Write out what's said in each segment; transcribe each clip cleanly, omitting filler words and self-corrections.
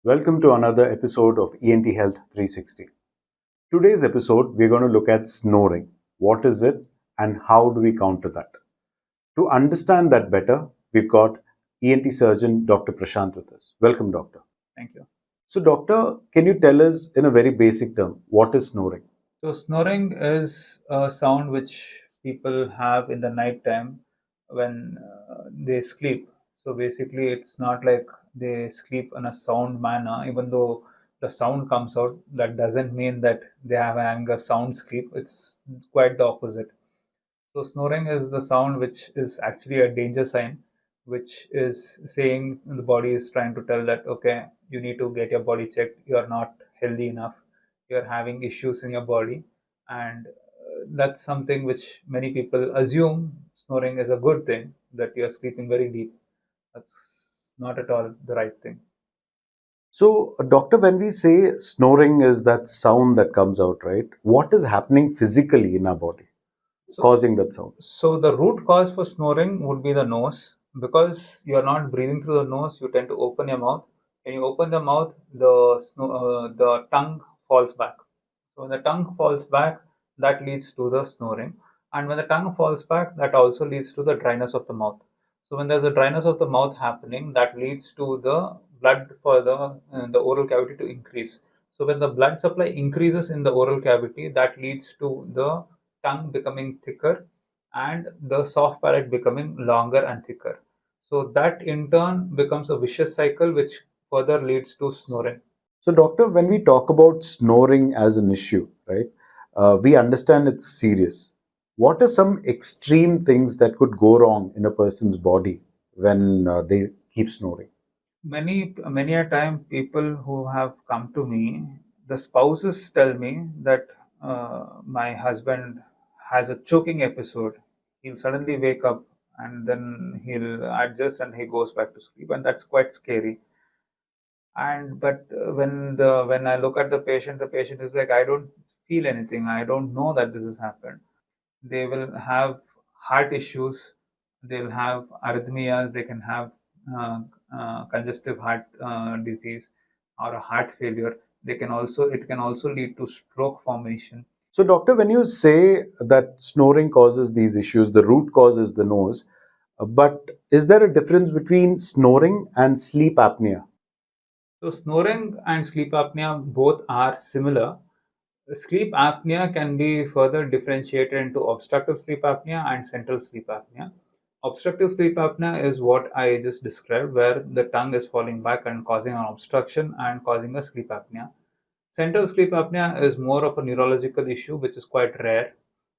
Welcome to another episode of ENT Health 360. Today's episode, we're going to look at snoring. What is it and how do we counter that? To understand that better, we've got ENT surgeon Dr. Prashant with us. Welcome, doctor. Thank you. So, doctor, can you tell us in a very basic term what is snoring? So, snoring is a sound which people have in the night time when they sleep. So, basically, it's not like they sleep in a sound manner, even though the sound comes out. That doesn't mean that they are having a sound sleep. It's quite the opposite. So, snoring is the sound which is actually a danger sign, which is saying the body is trying to tell that, okay, you need to get your body checked. You are not healthy enough. You're having issues in your body. And that's something which many people assume snoring is a good thing, that you're sleeping very deep. That's not at all the right thing. So, doctor, when we say snoring is that sound that comes out, right? What is happening physically in our body So, causing that sound? So the root cause for snoring would be the nose. Because you are not breathing through the nose, you tend to open your mouth. When you open the mouth, the tongue falls back. So when the tongue falls back, that leads to the snoring. And when the tongue falls back, that also leads to the dryness of the mouth. So when there's a dryness of the mouth happening, that leads to the blood for the oral cavity to increase. So when the blood supply increases in the oral cavity, that leads to the tongue becoming thicker and the soft palate becoming longer and thicker. So that in turn becomes a vicious cycle which further leads to snoring. So, doctor, when we talk about snoring as an issue, right, we understand it's serious. What are some extreme things that could go wrong in a person's body when they keep snoring? Many a time people who have come to me, the spouses tell me that my husband has a choking episode. He'll suddenly wake up and then he'll adjust and he goes back to sleep, and that's quite scary. And but when I look at the patient is like, I don't feel anything, I don't know that this has happened. They will have heart issues, they'll have arrhythmias, they can have uh, congestive heart disease or a heart failure. It can also lead to stroke formation. So, doctor, when you say that snoring causes these issues, the root cause is the nose, but is there a difference between snoring and sleep apnea? So snoring and sleep apnea both are similar. Sleep apnea can be further differentiated into obstructive sleep apnea and central sleep apnea. Obstructive sleep apnea is what I just described, where the tongue is falling back and causing an obstruction and causing a sleep apnea. Central sleep apnea is more of a neurological issue, which is quite rare,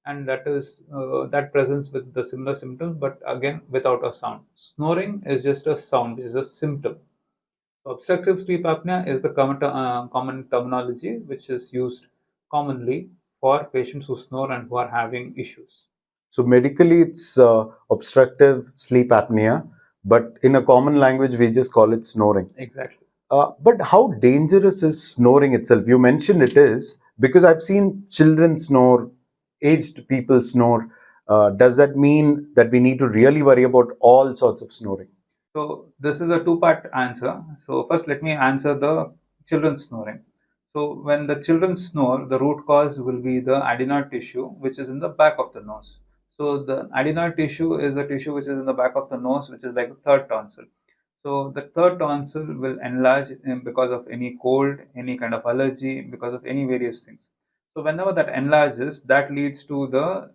and that presents with the similar symptoms, but again without a sound. Snoring is just a sound, which is a symptom. Obstructive sleep apnea is the common terminology which is used commonly for patients who snore and who are having issues. So, medically, it's obstructive sleep apnea, but in a common language, we just call it snoring. Exactly. But how dangerous is snoring itself? You mentioned it is because I've seen children snore, aged people snore. Does that mean that we need to really worry about all sorts of snoring? So this is a two-part answer. So first, let me answer the children's snoring. So when the children snore, the root cause will be the adenoid tissue, which is in the back of the nose. So the adenoid tissue is a tissue which is in the back of the nose, which is like the third tonsil. So the third tonsil will enlarge because of any cold, any kind of allergy, because of any various things. So whenever that enlarges, that leads to the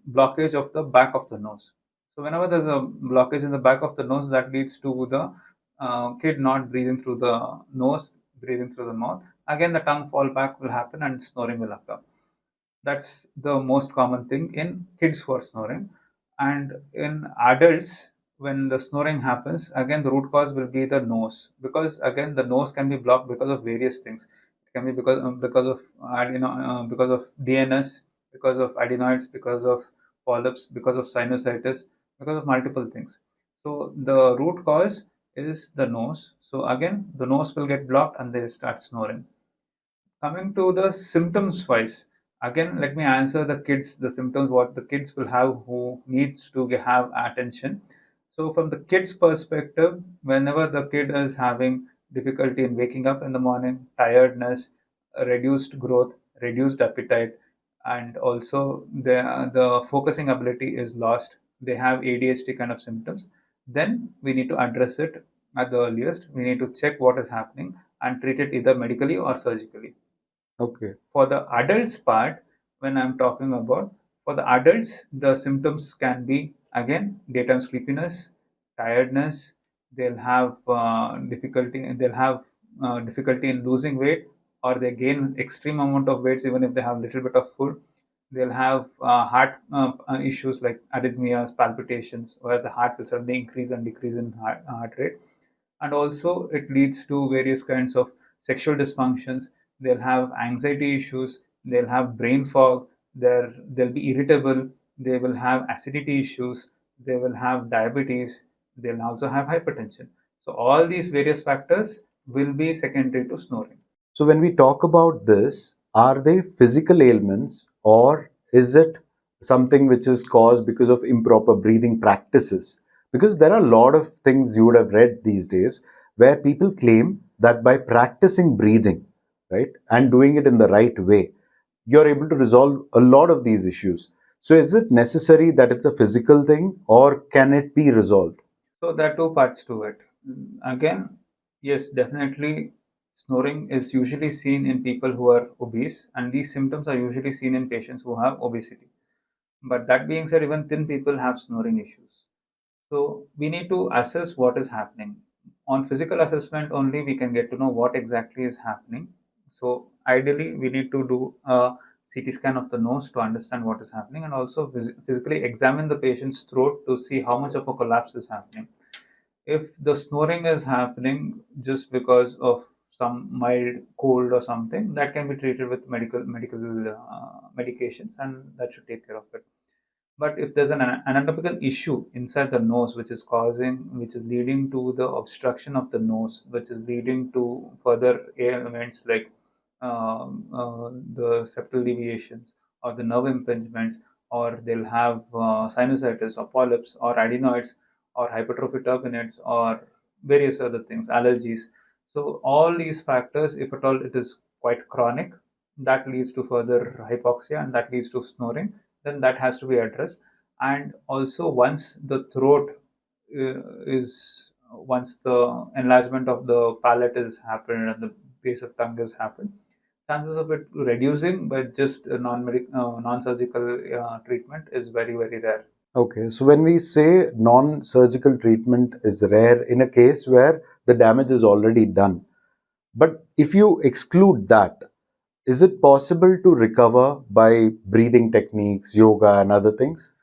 blockage of the back of the nose. So whenever there's a blockage in the back of the nose, that leads to the kid not breathing through the nose, breathing through the mouth. Again, the tongue fall back will happen and snoring will occur. That's the most common thing in kids who are snoring. And in adults, when the snoring happens, again the root cause will be the nose, because again the nose can be blocked because of various things. It can be because of DNS, because of adenoids, because of polyps, because of sinusitis, because of multiple things. So the root cause is the nose. So again, the nose will get blocked and they start snoring. Coming to the symptoms wise, again, let me answer the symptoms what the kids will have who needs to have attention. So, from the kid's perspective, whenever the kid is having difficulty in waking up in the morning, tiredness, reduced growth, reduced appetite, and also the focusing ability is lost. They have ADHD kind of symptoms. Then we need to address it at the earliest. We need to check what is happening and treat it either medically or surgically. Okay. For the adults part, when I'm talking about, for the adults, the symptoms can be again daytime sleepiness, tiredness. They'll have difficulty in losing weight, or they gain extreme amount of weights even if they have little bit of food. They'll have heart issues like arrhythmias, palpitations, where the heart will suddenly increase and decrease in heart rate. And also it leads to various kinds of sexual dysfunctions. They'll have anxiety issues, they'll have brain fog, they'll be irritable, they will have acidity issues, they will have diabetes, they'll also have hypertension. So all these various factors will be secondary to snoring. So when we talk about this, are they physical ailments or is it something which is caused because of improper breathing practices? Because there are a lot of things you would have read these days where people claim that by practicing breathing, right, and doing it in the right way, you're able to resolve a lot of these issues. So is it necessary that it's a physical thing or can it be resolved? So there are two parts to it. Again, yes, definitely snoring is usually seen in people who are obese, and these symptoms are usually seen in patients who have obesity. But that being said, even thin people have snoring issues. So we need to assess what is happening. On physical assessment only, we can get to know what exactly is happening. So ideally, we need to do a CT scan of the nose to understand what is happening, and also physically examine the patient's throat to see how much of a collapse is happening. If the snoring is happening just because of some mild cold or something, that can be treated with medical medications, and that should take care of it. But if there's an anatomical issue inside the nose which is leading to the obstruction of the nose, which is leading to further ailments like the septal deviations or the nerve impingements, or they'll have sinusitis or polyps or adenoids or hypertrophic turbinates or various other things, allergies. So all these factors, if at all it is quite chronic, that leads to further hypoxia and that leads to snoring, then that has to be addressed. And also once the throat once the enlargement of the palate is happened and the base of tongue has happened, chances of it reducing by just a non-surgical treatment is very, very rare. Okay, so when we say non-surgical treatment is rare in a case where the damage is already done, but if you exclude that, is it possible to recover by breathing techniques, yoga, and other things?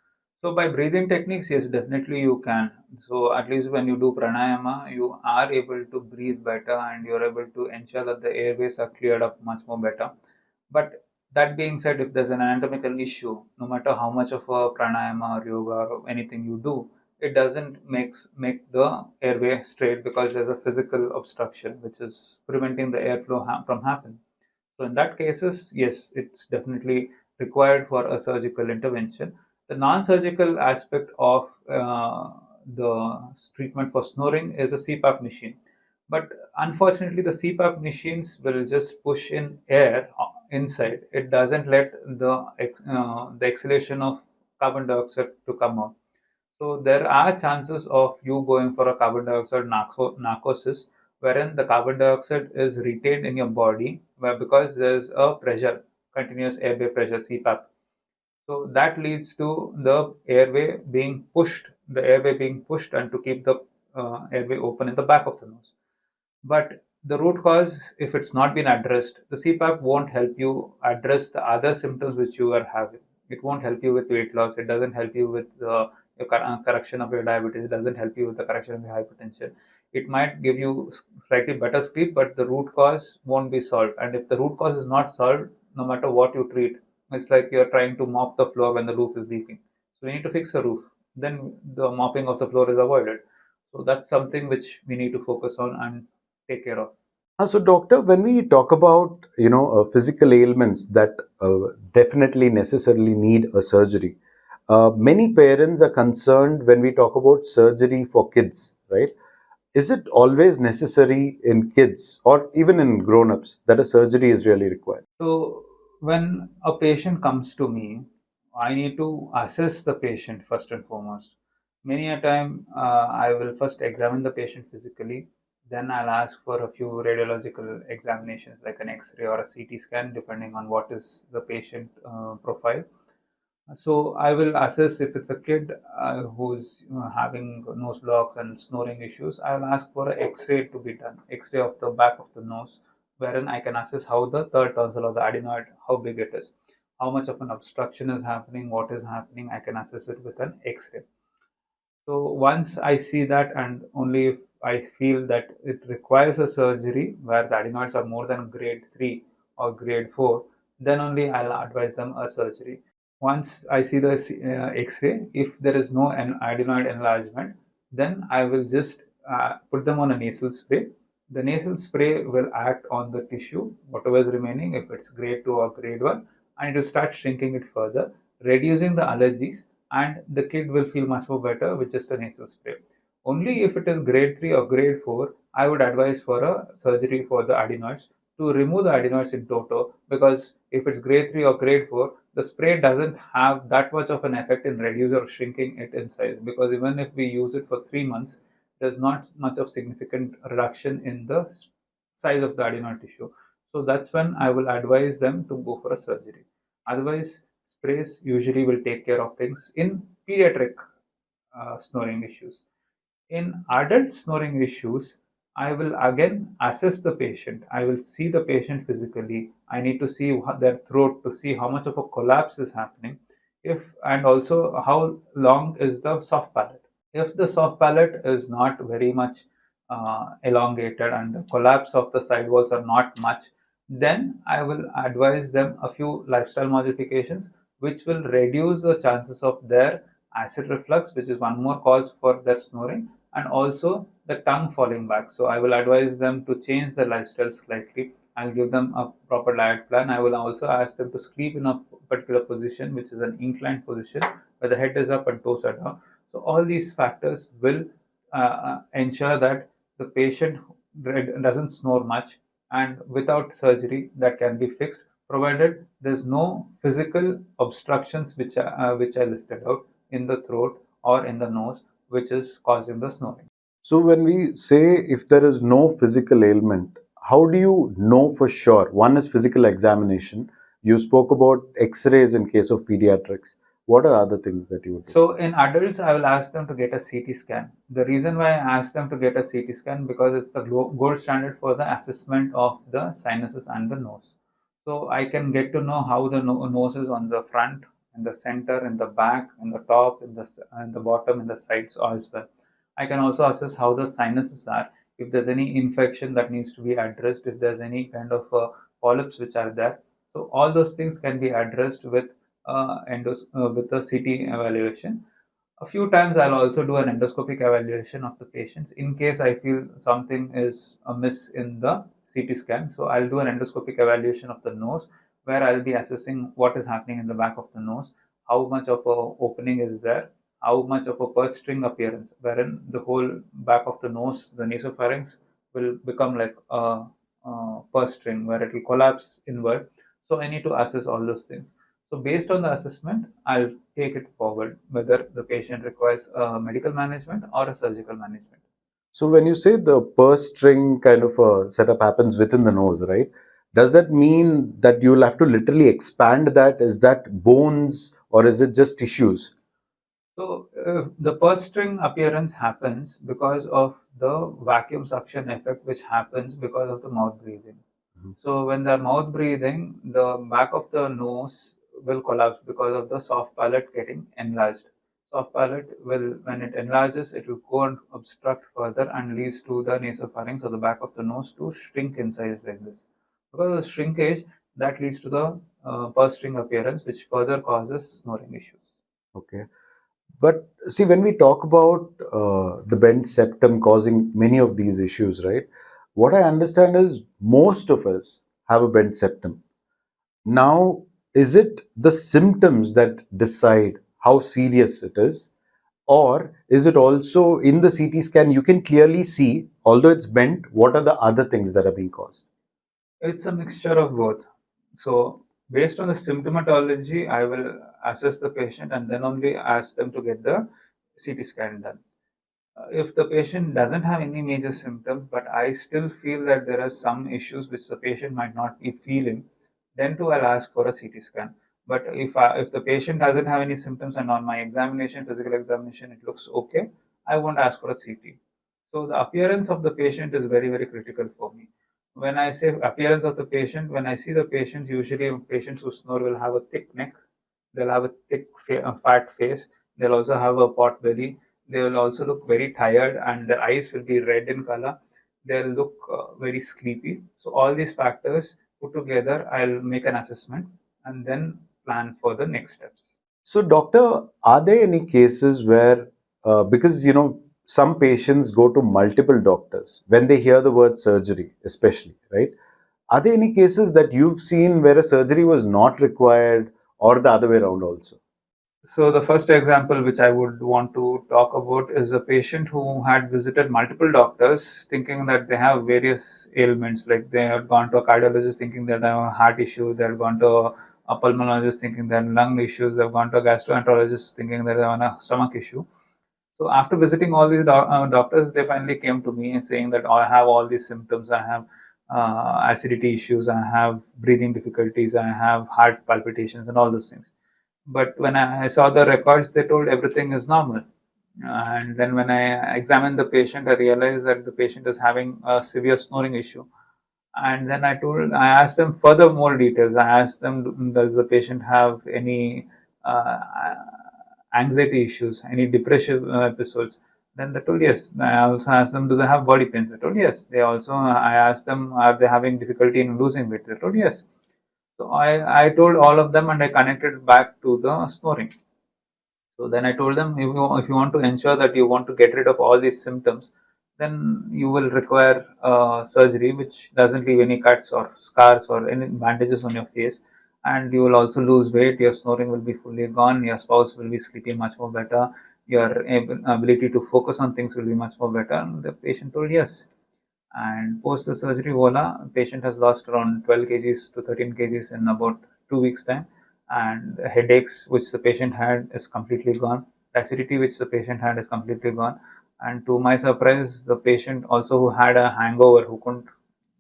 So by breathing techniques, yes, definitely you can. So at least when you do pranayama, you are able to breathe better and you're able to ensure that the airways are cleared up much more better. But that being said, if there's an anatomical issue, no matter how much of a pranayama or yoga or anything you do, it doesn't make the airway straight because there's a physical obstruction which is preventing the airflow from happening. So in that cases, yes, it's definitely required for a surgical intervention. The non-surgical aspect of the treatment for snoring is a CPAP machine. But unfortunately, the CPAP machines will just push in air inside. It doesn't let the exhalation of carbon dioxide to come out. So there are chances of you going for a carbon dioxide narcosis, wherein the carbon dioxide is retained in your body, where because there's a pressure, continuous airway pressure (CPAP). So that leads to the airway being pushed, and to keep the airway open in the back of the nose. But the root cause, if it's not been addressed, the CPAP won't help you address the other symptoms which you are having. It won't help you with weight loss. It doesn't help you with correction of your diabetes. It doesn't help you with the correction of your hypertension. It might give you slightly better sleep, but the root cause won't be solved. And if the root cause is not solved, no matter what you treat, it's like you're trying to mop the floor when the roof is leaking. So we need to fix the roof. Then the mopping of the floor is avoided. So that's something which we need to focus on and take care of. So, doctor, when we talk about physical ailments that definitely necessarily need a surgery, many parents are concerned when we talk about surgery for kids, right? Is it always necessary in kids or even in grown-ups that a surgery is really required? So when a patient comes to me, I need to assess the patient first and foremost. Many a time, I will first examine the patient physically, then I'll ask for a few radiological examinations like an X-ray or a CT scan, depending on what is the patient profile. So I will assess if it's a kid who's having nose blocks and snoring issues. I will ask for an X-ray to be done, X-ray of the back of the nose, wherein I can assess how the third tonsil or the adenoid, how big it is, how much of an obstruction is happening, what is happening. I can assess it with an X-ray. So once I see that, and only if I feel that it requires a surgery where the adenoids are more than grade 3 or grade 4, then only I'll advise them a surgery. Once I see the X-ray, if there is no adenoid enlargement, then I will just put them on a nasal spray. The nasal spray will act on the tissue, whatever is remaining, if it's grade 2 or grade 1, and it will start shrinking it further, reducing the allergies, and the kid will feel much more better with just a nasal spray. Only if it is grade 3 or grade 4, I would advise for a surgery for the adenoids to remove the adenoids in toto, because if it's grade 3 or grade 4, the spray doesn't have that much of an effect in reducing or shrinking it in size, because even if we use it for 3 months, there's not much of significant reduction in the size of the adenoid tissue. So that's when I will advise them to go for a surgery. Otherwise, sprays usually will take care of things in pediatric snoring issues. In adult snoring issues, I will again assess the patient. I will see the patient physically. I need to see their throat to see how much of a collapse is happening, if and also how long is the soft palate. If the soft palate is not very much elongated and the collapse of the side walls are not much, then I will advise them a few lifestyle modifications which will reduce the chances of their acid reflux, which is one more cause for their snoring, and also the tongue falling back. So I will advise them to change their lifestyle slightly. I'll give them a proper diet plan. I will also ask them to sleep in a particular position, which is an inclined position, where the head is up and toes are down. So all these factors will ensure that the patient doesn't snore much, and without surgery that can be fixed, provided there's no physical obstructions which I listed out in the throat or in the nose, which is causing the snoring. So, when we say if there is no physical ailment, how do you know for sure? One is physical examination. You spoke about x rays in case of pediatrics. What are other things that you would do? So in adults, I will ask them to get a CT scan. The reason why I ask them to get a CT scan, because it's the gold standard for the assessment of the sinuses and the nose. So I can get to know how the nose is on the front, in the center, in the back, in the top, in the bottom, in the sides as well. I can also assess how the sinuses are, if there's any infection that needs to be addressed, if there's any kind of polyps which are there. So all those things can be addressed with the CT evaluation. A few times I'll also do an endoscopic evaluation of the patients in case I feel something is amiss in the CT scan. So I'll do an endoscopic evaluation of the nose, where I'll be assessing what is happening in the back of the nose, how much of a opening is there, how much of a purse string appearance, wherein the whole back of the nose, the nasopharynx, will become like a purse string where it will collapse inward. So I need to assess all those things. So based on the assessment, I'll take it forward whether the patient requires medical management or a surgical management. So, when you say the purse string kind of a setup happens within the nose, right? Does that mean that you'll have to literally expand that? Is that bones or is it just tissues? So the purse string appearance happens because of the vacuum suction effect, which happens because of the mouth breathing. Mhm. So when the mouth breathing, the back of the nose will collapse because of the soft palate getting enlarged. Soft palate will, when it enlarges, it will go and obstruct further and leads to the nasopharynx or the back of the nose to shrink in size like this. Because of the shrinkage, that leads to the purse string appearance, which further causes snoring issues. Okay. But see, when we talk about the bent septum causing many of these issues, right? What I understand is most of us have a bent septum. Now, is it the symptoms that decide how serious it is? Or is it also in the CT scan you can clearly see, although it's bent, what are the other things that are being caused? It's a mixture of both. So, based on the symptomatology, I will assess the patient and then only ask them to get the CT scan done. If the patient doesn't have any major symptoms, but I still feel that there are some issues which the patient might not be feeling, then too I'll ask for a CT scan. But if the patient doesn't have any symptoms and on my examination, physical examination, it looks okay, I won't ask for a CT. So the appearance of the patient is very, very critical for me. When I say appearance of the patient, when I see the patients, usually patients who snore will have a thick neck, they'll have a thick, fat face, they'll also have a pot belly, they will also look very tired and their eyes will be red in color. They'll look very sleepy. So all these factors put together, I'll make an assessment and then plan for the next steps. So, doctor, are there any cases where, because some patients go to multiple doctors when they hear the word surgery, especially, right? Are there any cases that you've seen where a surgery was not required, or the other way around also? So the first example which I would want to talk about is a patient who had visited multiple doctors thinking that they have various ailments, like they had gone to a cardiologist thinking that they have a heart issue, they had gone to a pulmonologist thinking they have lung issues, they've gone to a gastroenterologist thinking that they have a stomach issue. So after visiting all these doctors, they finally came to me and saying that, "Oh, I have all these symptoms. I have acidity issues. I have breathing difficulties. I have heart palpitations, and all those things." But when I saw the records, they told everything is normal. And then when I examined the patient, I realized that the patient is having a severe snoring issue. And then I asked them further more details. I asked them, does the patient have any uh, anxiety issues, any depressive episodes? Then they told yes. I also asked them, do they have body pains? They told yes. I asked them, are they having difficulty in losing weight? They told yes. So I told all of them and I connected back to the snoring. So then I told them, if you want to ensure that you want to get rid of all these symptoms, then you will require surgery, which doesn't leave any cuts or scars or any bandages on your face. And you will also lose weight. Your snoring will be fully gone. Your spouse will be sleeping much more better. Your ability to focus on things will be much more better. And the patient told yes. And post the surgery, voila, patient has lost around 12 kgs to 13 kgs in about 2 weeks' time. And headaches which the patient had is completely gone. The acidity which the patient had is completely gone. And to my surprise, the patient also who had a hangover, who couldn't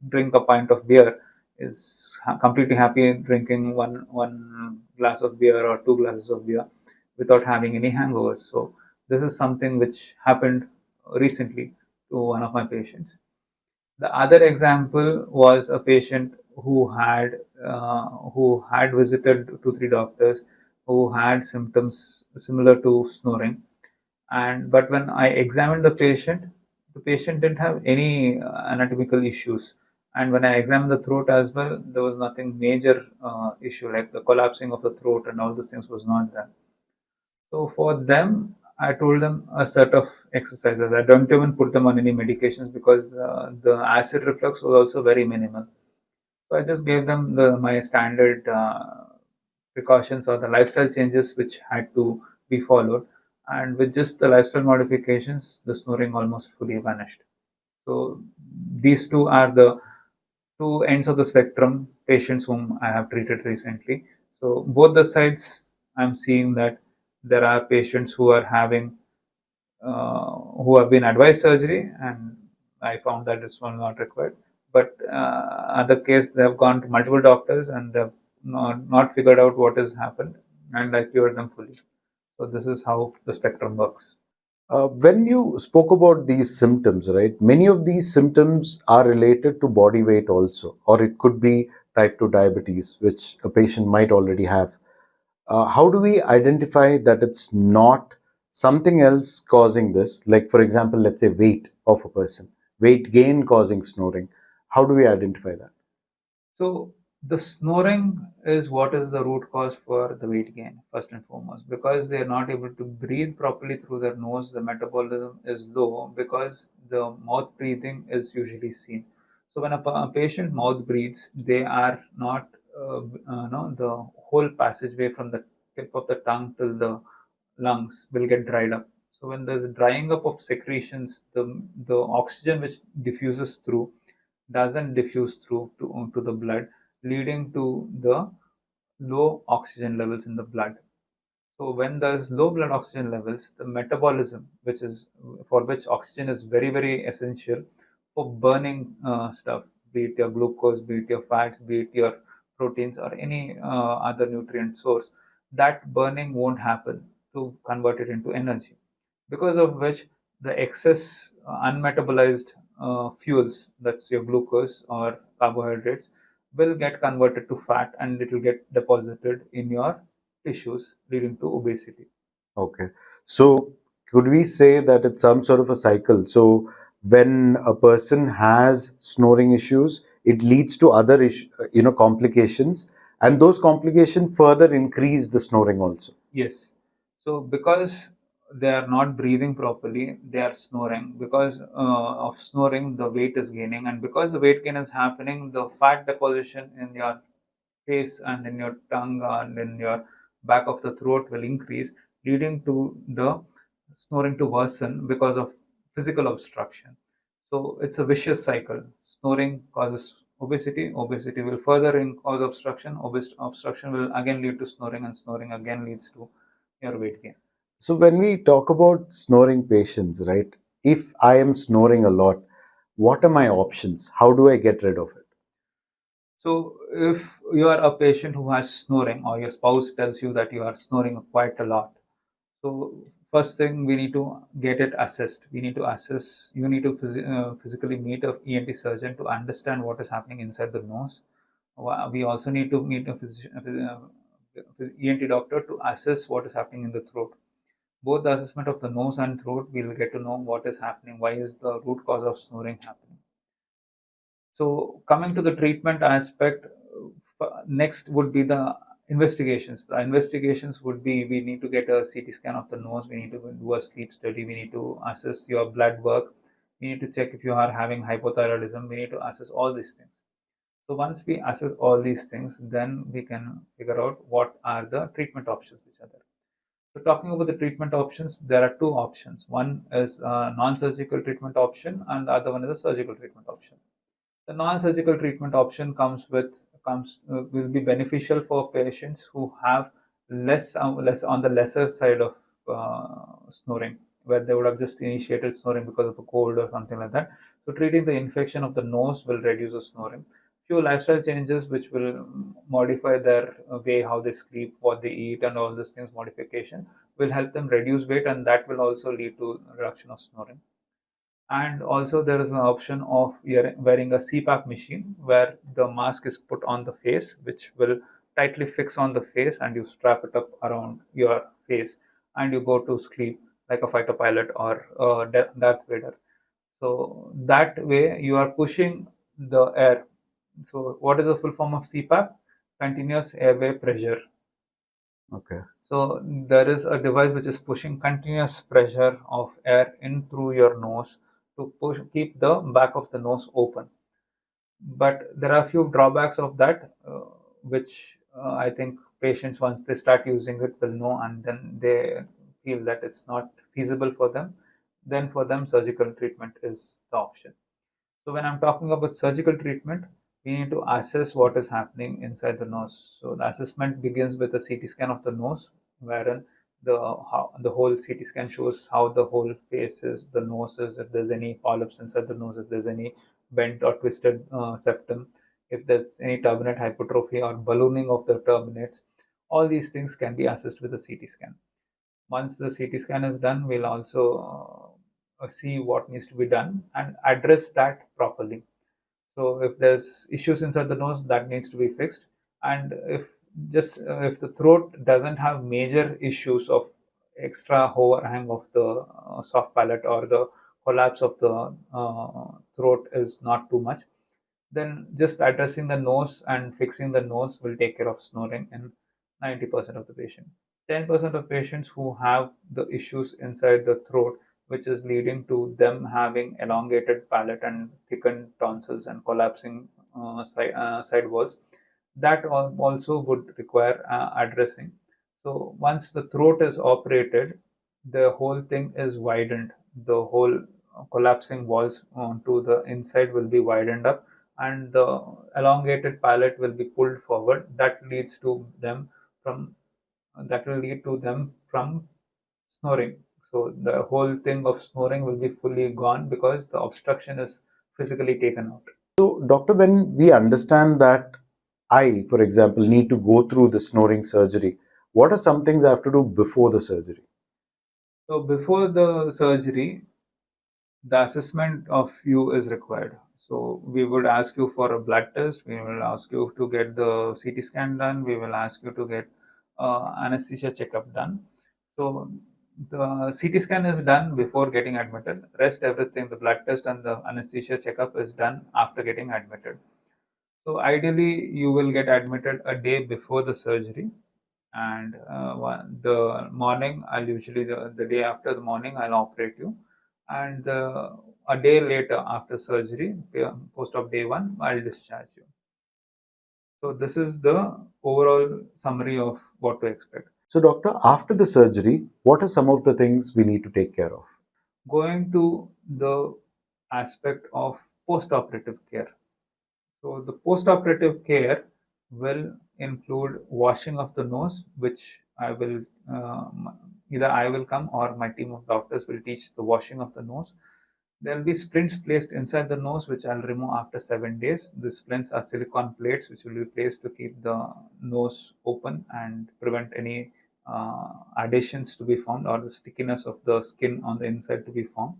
drink a pint of beer, is completely happy drinking one glass of beer or two glasses of beer without having any hangovers. So this is something which happened recently to one of my patients. The other example was a patient who had visited 2 3 doctors, who had symptoms similar to snoring, and but when I examined the patient didn't have any anatomical issues, and when I examined the throat as well, there was nothing major issue like the collapsing of the throat and all those things was not there. So for them, I told them a set of exercises. I don't even put them on any medications because the acid reflux was also very minimal. So I just gave them my standard precautions or the lifestyle changes which had to be followed. And with just the lifestyle modifications, the snoring almost fully vanished. So these two are the two ends of the spectrum patients whom I have treated recently. So both the sides, I'm seeing that there are patients who are having who have been advised surgery, and I found that it's not required. But other case, they have gone to multiple doctors and they've not figured out what has happened, and I cured them fully. So this is how the spectrum works. When you spoke about these symptoms, right, many of these symptoms are related to body weight also, or it could be type 2 diabetes, which a patient might already have. How do we identify that it's not something else causing this? Like, for example, let's say weight of a person, weight gain causing snoring. How do we identify that? So the snoring is what is the root cause for the weight gain, first and foremost, because they are not able to breathe properly through their nose. The metabolism is low because the mouth breathing is usually seen. So when a patient mouth breathes, they are not, no, the whole passageway from the tip of the tongue till the lungs will get dried up. So when there's drying up of secretions, the oxygen which diffuses through doesn't diffuse through to the blood, leading to the low oxygen levels in the blood. So when there's low blood oxygen levels, the metabolism, which is for which oxygen is very very essential for burning stuff, be it your glucose, be it your fats, be it your proteins, or any other nutrient source, that burning won't happen to convert it into energy. Because of which the excess unmetabolized fuels, that's your glucose or carbohydrates, will get converted to fat and it will get deposited in your tissues, leading to obesity. Okay. So could we say that it's some sort of a cycle? So when a person has snoring issues, it leads to other complications, and those complications further increase the snoring also. Yes. So because they are not breathing properly, they are snoring. Because of snoring, the weight is gaining, and because the weight gain is happening, the fat deposition in your face and in your tongue and in your back of the throat will increase, leading to the snoring to worsen because of physical obstruction. So it's a vicious cycle. Snoring causes obesity. Obesity will further cause obstruction. Obstruction will again lead to snoring, and snoring again leads to your weight gain. So when we talk about snoring patients, right? If I am snoring a lot, what are my options? How do I get rid of it? So, if you are a patient who has snoring, or your spouse tells you that you are snoring quite a lot, so first thing we need to get it assessed. We need to assess. You need to physically meet a ENT surgeon to understand what is happening inside the nose. We also need to meet a ENT doctor to assess what is happening in the throat. Both the assessment of the nose and throat, we will get to know what is happening. Why is the root cause of snoring happening? So coming to the treatment aspect, next would be the investigations. The investigations would be, we need to get a CT scan of the nose, we need to do a sleep study, we need to assess your blood work, we need to check if you are having hypothyroidism, we need to assess all these things. So once we assess all these things, then we can figure out what are the treatment options which are there. So talking about the treatment options, there are two options. One is a non-surgical treatment option, and the other one is a surgical treatment option. The non-surgical treatment option will be beneficial for patients who have less on the lesser side of snoring, where they would have just initiated snoring because of a cold or something like that. So treating the infection of the nose will reduce the snoring. Few lifestyle changes which will modify their way how they sleep, what they eat, and all these things modification will help them reduce weight, and that will also lead to reduction of snoring. And also there is an option of wearing a CPAP machine where the mask is put on the face, which will tightly fix on the face, and you strap it up around your face and you go to sleep like a fighter pilot or a Darth Vader. So that way you are pushing the air. So what is the full form of CPAP? Continuous airway pressure. Okay. So there is a device which is pushing continuous pressure of air in through your nose to keep the back of the nose open. But there are a few drawbacks of that, which I think patients, once they start using it, will know, and then they feel that it's not feasible for them. Then for them, surgical treatment is the option. So when I'm talking about surgical treatment, we need to assess what is happening inside the nose. So the assessment begins with a CT scan of the nose, wherein the whole CT scan shows how the whole face is, the nose is, if there's any polyps inside the nose, if there's any bent or twisted septum, if there's any turbinate hypertrophy or ballooning of the turbinates. All these things can be assessed with a CT scan. Once the CT scan is done, we'll also see what needs to be done and address that properly. So if there's issues inside the nose, that needs to be fixed. And if the throat doesn't have major issues of extra overhang of the soft palate, or the collapse of the throat is not too much, then just addressing the nose and fixing the nose will take care of snoring in 90% of the patient. 10% of patients who have the issues inside the throat, which is leading to them having elongated palate and thickened tonsils and collapsing side walls, that also would require addressing. So once the throat is operated, the whole thing is widened. The whole collapsing walls onto the inside will be widened up, and the elongated palate will be pulled forward. That will lead to them from snoring. So the whole thing of snoring will be fully gone because the obstruction is physically taken out. So, doctor, when we understand that I, for example, need to go through the snoring surgery, what are some things I have to do before the surgery? So before the surgery, the assessment of you is required. So we would ask you for a blood test. We will ask you to get the CT scan done. We will ask you to get anesthesia checkup done. So the CT scan is done before getting admitted. Rest everything, the blood test and the anesthesia checkup is done after getting admitted. So ideally, you will get admitted a day before the surgery, and the morning I'll usually the day after the morning I'll operate you, and a day later after surgery, post of day one, I'll discharge you. So this is the overall summary of what to expect. So, doctor, after the surgery, what are some of the things we need to take care of? Going to the aspect of post-operative care. So the post-operative care will include washing of the nose, which either I will come or my team of doctors will teach the washing of the nose. There will be splints placed inside the nose, which I'll remove after 7 days. The splints are silicone plates, which will be placed to keep the nose open and prevent any adhesions to be formed or the stickiness of the skin on the inside to be formed.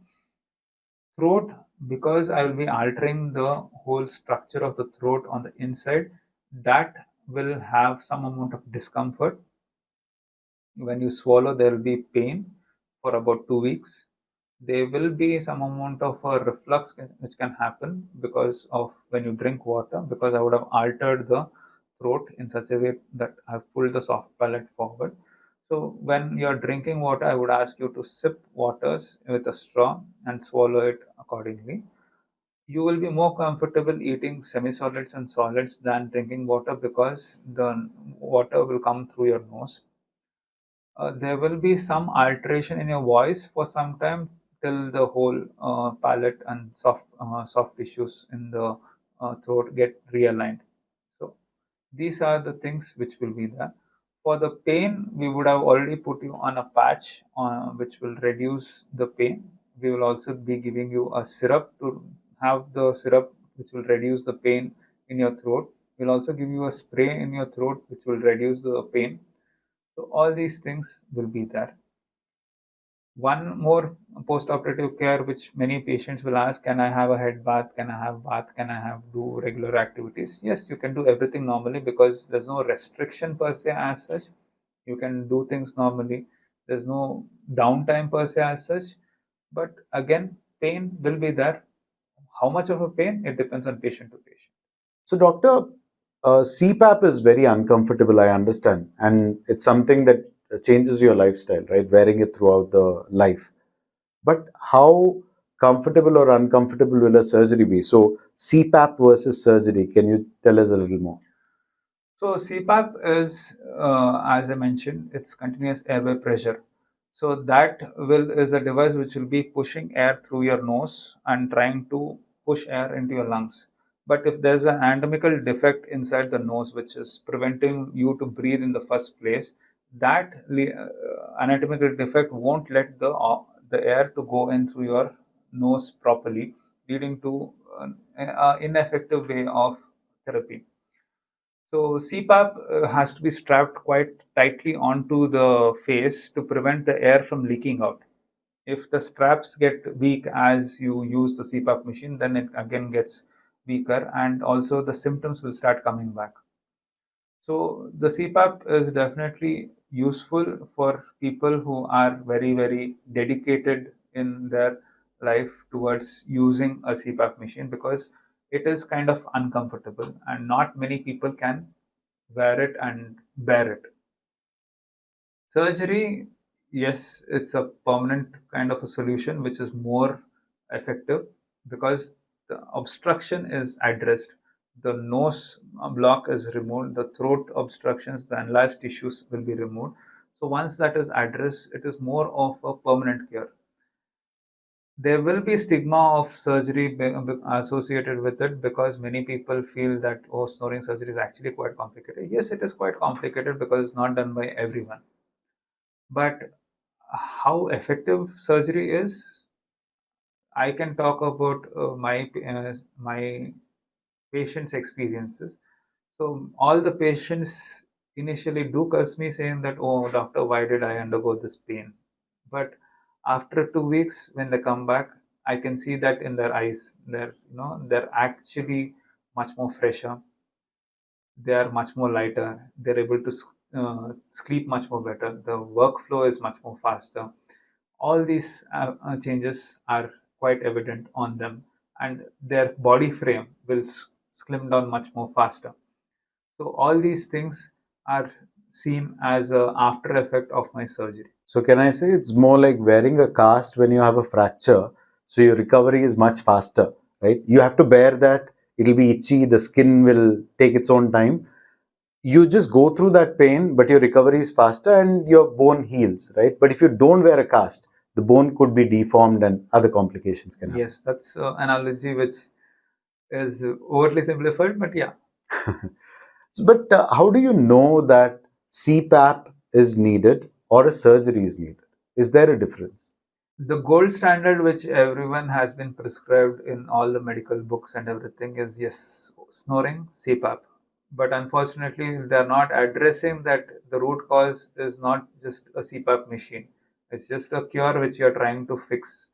Throat, because I will be altering the whole structure of the throat on the inside, that will have some amount of discomfort. When you swallow, there will be pain for about 2 weeks. There will be some amount of a reflux which can happen because of when you drink water, because I would have altered the throat in such a way that I've pulled the soft palate forward. So when you're drinking water, I would ask you to sip waters with a straw and swallow it accordingly. You will be more comfortable eating semi-solids and solids than drinking water because the water will come through your nose. There will be some alteration in your voice for some time till the whole palate and soft tissues in the throat get realigned. So these are the things which will be there. For the pain, we would have already put you on a patch which will reduce the pain. We will also be giving you a syrup to have the syrup which will reduce the pain in your throat. We'll also give you a spray in your throat which will reduce the pain. So all these things will be there. One more post-operative care which many patients will ask, can I have a head bath? Can I have bath? Can I have do regular activities? Yes, you can do everything normally because there's no restriction per se as such. You can do things normally. There's no downtime per se as such. But again, pain will be there. How much of a pain? It depends on patient to patient. So, doctor, CPAP is very uncomfortable, I understand, and it's something that changes your lifestyle, right? Wearing it throughout the life. But how comfortable or uncomfortable will a surgery be? So, CPAP versus surgery, can you tell us a little more? So CPAP is, as I mentioned, it's continuous airway pressure. So that will is a device which will be pushing air through your nose and trying to push air into your lungs. But if there's an anatomical defect inside the nose which is preventing you to breathe in the first place, that anatomical defect won't let the air to go in through your nose properly, leading to an ineffective way of therapy. So CPAP has to be strapped quite tightly onto the face to prevent the air from leaking out. If the straps get weak as you use the CPAP machine, then it again gets weaker, and also the symptoms will start coming back. So the CPAP is definitely useful for people who are very, very dedicated in their life towards using a CPAP machine because it is kind of uncomfortable and not many people can wear it and bear it. Surgery, yes, it's a permanent kind of a solution which is more effective because the obstruction is addressed. The nose block is removed, the throat obstructions, the enlarged tissues will be removed. So once that is addressed, it is more of a permanent cure. There will be stigma of surgery associated with it, because many people feel that, oh, snoring surgery is actually quite complicated. Yes, it is quite complicated because it's not done by everyone. But how effective surgery is, I can talk about my patients' experiences. So all the patients initially do curse me, saying that, "Oh, doctor, why did I undergo this pain?" But after 2 weeks, when they come back, I can see that in their eyes. They're actually much more fresher. They are much more lighter. They're able to sleep much more better. The workflow is much more faster. All these changes are quite evident on them, and their body frame will slim down much more faster. So all these things are seen as a after effect of my surgery. So can I say it's more like wearing a cast when you have a fracture, so your recovery is much faster, right? You have to bear that. It'll be itchy, the skin will take its own time. You just go through that pain, but your recovery is faster and your bone heals, right? But if you don't wear a cast, the bone could be deformed and other complications can Yes, that's an analogy which is overly simplified, but yeah. happen. But how do you know that CPAP is needed or a surgery is needed? Is there a difference? The gold standard which everyone has been prescribed in all the medical books and everything is, yes, snoring, CPAP. But unfortunately, they're not addressing that the root cause is not just a CPAP machine. It's just a cure which you're trying to fix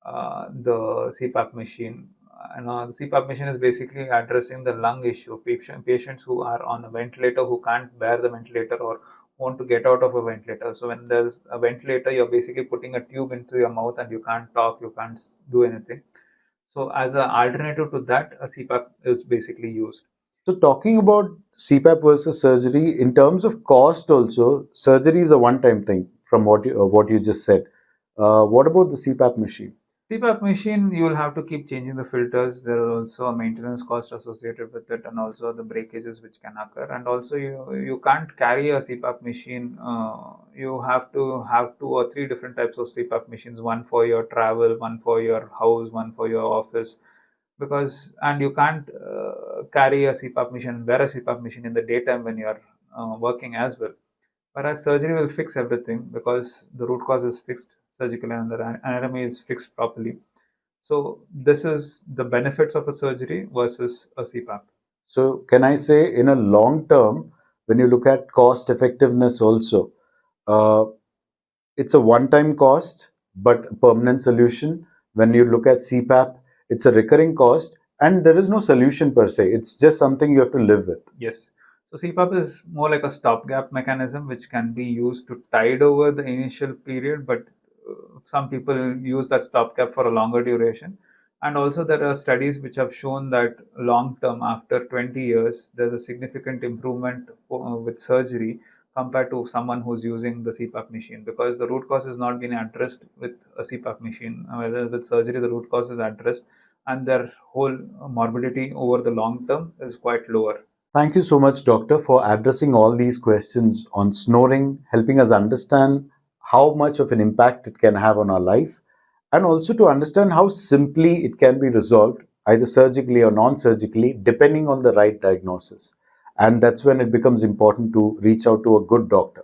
the CPAP machine. The CPAP machine is basically addressing the lung issue. Patients who are on a ventilator, who can't bear the ventilator or want to get out of a ventilator. So when there's a ventilator, you're basically putting a tube into your mouth and you can't talk, you can't do anything. So as an alternative to that, a CPAP is basically used. So talking about CPAP versus surgery, in terms of cost also, surgery is a one-time thing from what you just said. What about the CPAP machine? CPAP machine, you will have to keep changing the filters. There is also a maintenance cost associated with it, and also the breakages which can occur. And also, you can't carry a CPAP machine. You have to have 2 or 3 different types of CPAP machines. One for your travel, one for your house, one for your office. And you can't carry a CPAP machine, wear a CPAP machine in the daytime when you are working as well. Whereas surgery will fix everything because the root cause is fixed surgically and the anatomy is fixed properly. So this is the benefits of a surgery versus a CPAP. So can I say in a long term, when you look at cost effectiveness also, uh, it's a one-time cost but a permanent solution. When you look at CPAP, it's a recurring cost and there is no solution per se. It's just something you have to live with. Yes. So CPAP is more like a stopgap mechanism which can be used to tide over the initial period, but some people use that stopgap for a longer duration. And also, there are studies which have shown that long term, after 20 years, there's a significant improvement with surgery compared to someone who's using the CPAP machine, because the root cause is not being addressed with a CPAP machine. Whether with surgery, the root cause is addressed, and their whole morbidity over the long term is quite lower. Thank you so much, Doctor, for addressing all these questions on snoring, helping us understand how much of an impact it can have on our life, and also to understand how simply it can be resolved, either surgically or non surgically, depending on the right diagnosis. And that's when it becomes important to reach out to a good doctor.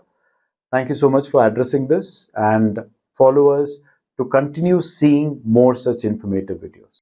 Thank you so much for addressing this and follow us to continue seeing more such informative videos.